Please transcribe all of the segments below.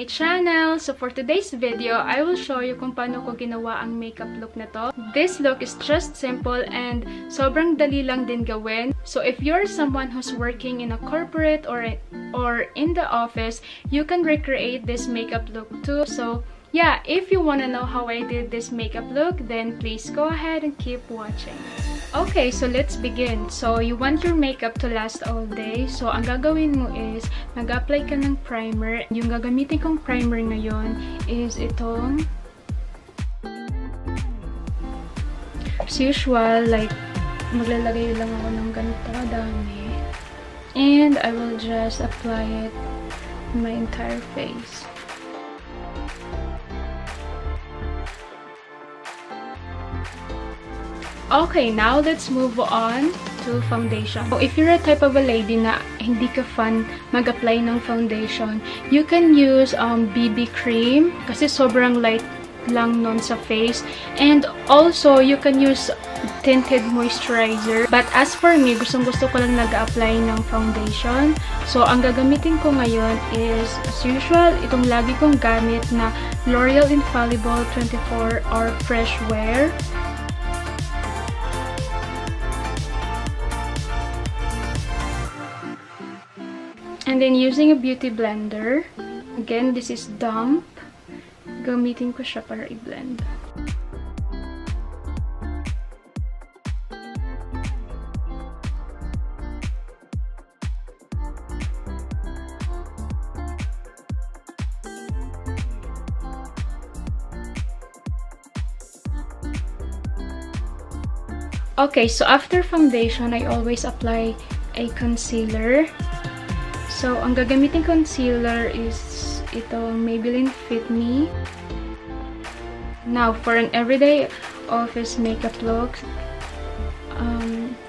my channel! So for today's video, I will show you kung paano ko ginawa ang makeup look na to. This look is just simple and sobrang dali lang din gawin. So if you're someone who's working in a corporate or in the office, you can recreate this makeup look too. So yeah, if you wanna know how I did this makeup look, then please go ahead and keep watching. Okay, so let's begin. So, you want your makeup to last all day. So, ang gagawin mo is, mag-apply ka ng primer. Yung gagamitin kong primer ngayon is itong, as usual, like, maglalagay lang ako ng ganito dami. And I will just apply it on my entire face. Okay, now let's move on to foundation. So, if you're a type of a lady na hindi ka fan mag-apply ng foundation, you can use BB cream kasi sobrang light lang nun sa face. And also, you can use tinted moisturizer. But as for me, gustong-gusto ko lang nag-apply ng foundation. So, ang gagamitin ko ngayon is, as usual, itong lagi kong gamit na L'Oreal Infallible 24-Hour Fresh Wear. And then using a beauty blender, again, this is damp. Gamitin ko siya para i-blend. Okay, so after foundation, I always apply a concealer. So, ang gagamitin concealer is itong Maybelline Fit Me. Now, for an everyday office makeup look,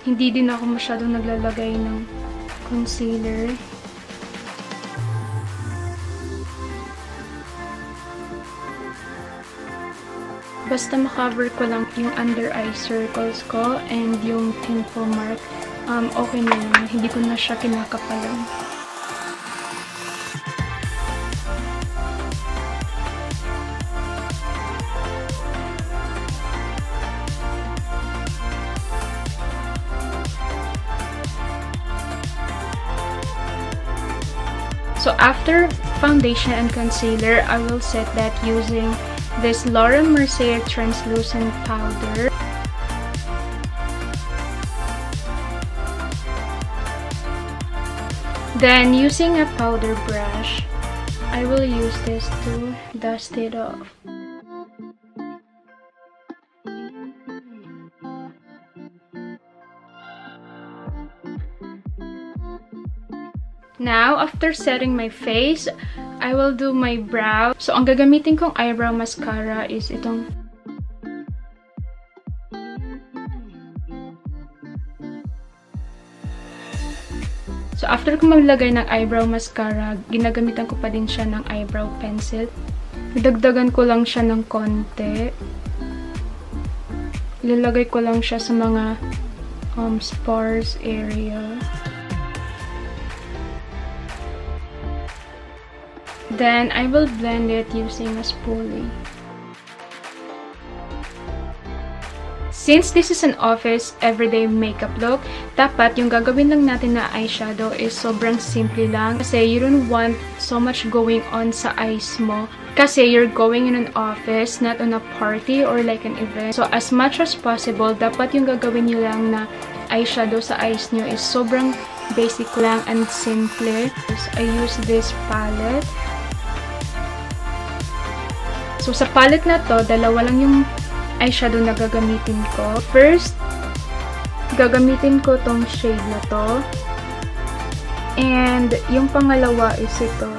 hindi din ako masyadong naglalagay ng concealer. Basta makover ko lang yung under eye circles ko and yung pimple mark, okay na yun. Hindi ko na siya kinakapalan. So after foundation and concealer, I will set that using this Mercier translucent powder. Then using a powder brush, I will use this to dust it off. Now, after setting my face, I will do my brow. So, ang gagamitin kong eyebrow mascara is itong So, after ko maglagay ng eyebrow mascara, ginagamitan ko pa din siya ng eyebrow pencil. Dagdagan ko lang siya ng konti. Ilalagay ko lang siya sa mga sparse area. Then, I will blend it using a spoolie. Since this is an office everyday makeup look, dapat yung gagawin lang natin na eyeshadow is sobrang simple lang. Kasi you don't want so much going on sa eyes mo. Kasi you're going in an office, not on a party or like an event. So, as much as possible, dapat yung gagawin nyo lang na eyeshadow sa eyes nyo is sobrang basic lang and simple. So, I use this palette. So, sa palette na to, dalawa lang yung eyeshadow na gagamitin ko. First, gagamitin ko tong shade na to. And, yung pangalawa is ito.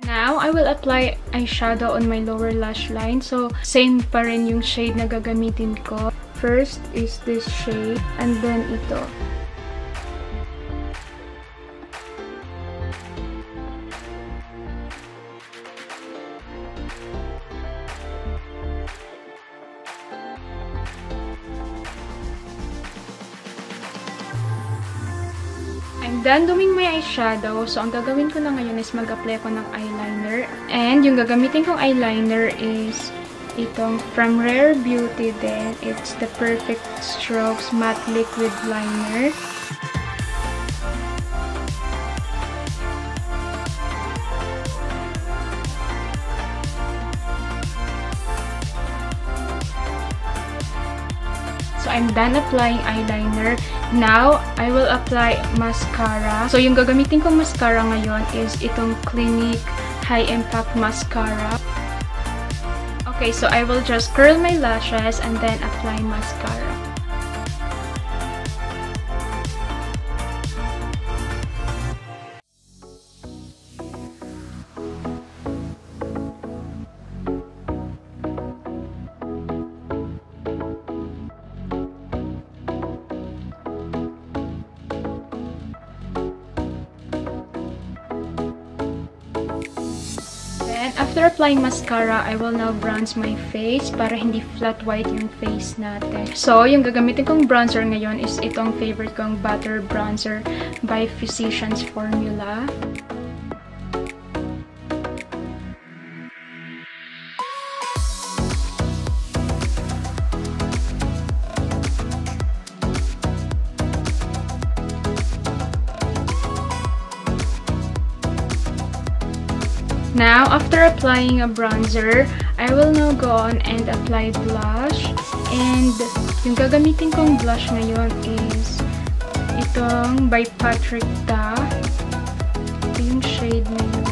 Now, I will apply eyeshadow on my lower lash line. So, same pa rin yung shade na gagamitin ko. first is this shade, and then ito. I'm done doing my eyeshadow. So, ang gagawin ko na ngayon is mag-apply ko ng eyeliner. And yung gagamitin kong eyeliner is itong from Rare Beauty din. It's the Perfect Strokes Matte Liquid Liner. So, I'm done applying eyeliner. Now, I will apply mascara. So, yung gagamitin kong mascara ngayon is itong Clinique High Impact Mascara. Okay, so I will just curl my lashes and then apply mascara. After applying mascara, I will now bronze my face para hindi flat white yung face natin. So, yung gagamitin kong bronzer ngayon is itong favorite kong Butter Bronzer by Physicians Formula. Now, after applying a bronzer, I will now go on and apply blush. And yung gagamitin kong blush ngayon is itong by Patrick Ta. Ito yung shade na yun.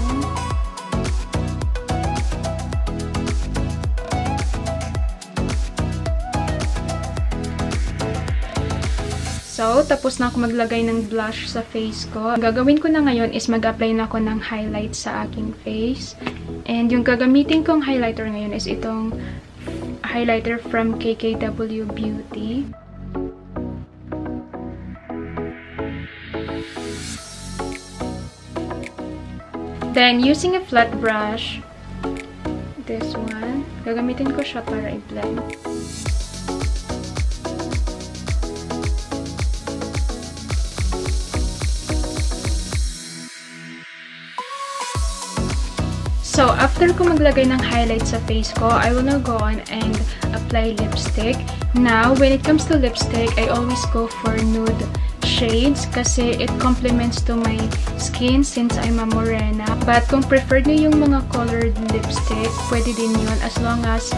So, tapos na ako maglagay ng blush sa face ko. Ang gagawin ko na ngayon is mag-apply na ako ng highlight sa aking face. And yung gagamitin kong highlighter ngayon is itong highlighter from KKW Beauty. Then, using a flat brush, this one, gagamitin ko siya para i-blend. So, after ko maglagay ng highlight sa face ko, I will now go on and apply lipstick. Now, when it comes to lipstick, I always go for nude shades kasi it complements to my skin since I'm a morena. But kung preferred nyo yung mga colored lipstick, pwede din yun as long as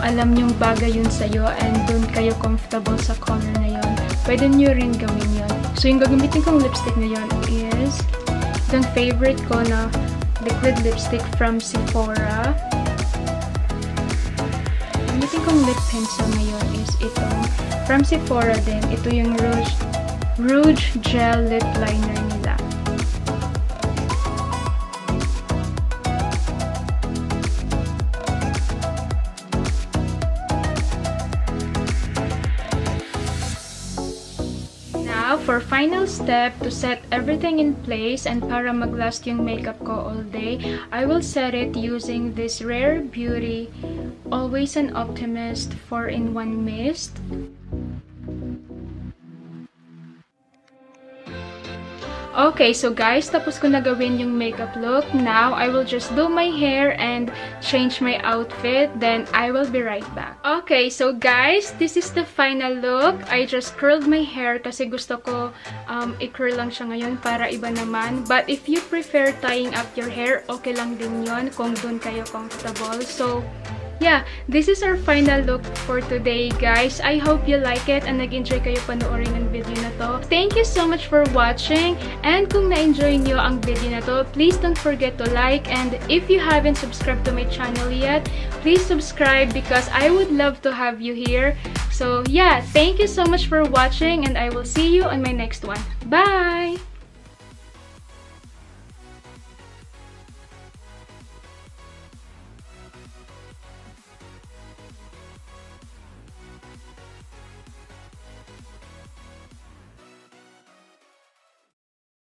alam nyong bagay yun sa'yo and dun kayo comfortable sa color na yun. Pwede nyo rin gawin yun. So, yung gagamitin kong lipstick na yun is itong favorite ko na liquid lipstick from Sephora. Gamitin kong lip pencil ngayon is itong from Sephora din. Ito yung Rouge Gel Lip Liner nila. Now, for final step, to set everything in place and para maglast yung makeup ko all day, I will set it using this Rare Beauty Always an Optimist 4-in-1 Mist. Okay, so guys, tapos ko na gawin yung makeup look. Now, I will just do my hair and change my outfit. Then, I will be right back. Okay, so guys, this is the final look. I just curled my hair kasi gusto ko i-curl lang siya ngayon para iba naman. But if you prefer tying up your hair, okay lang din yon kung dun kayo comfortable. So, yeah, this is our final look for today, guys. I hope you like it and nag-enjoy kayo panoorin ng video na to. Thank you so much for watching. And kung na-enjoy nyo ang video na to, please don't forget to like. And if you haven't subscribed to my channel yet, please subscribe because I would love to have you here. So yeah, thank you so much for watching and I will see you on my next one. Bye!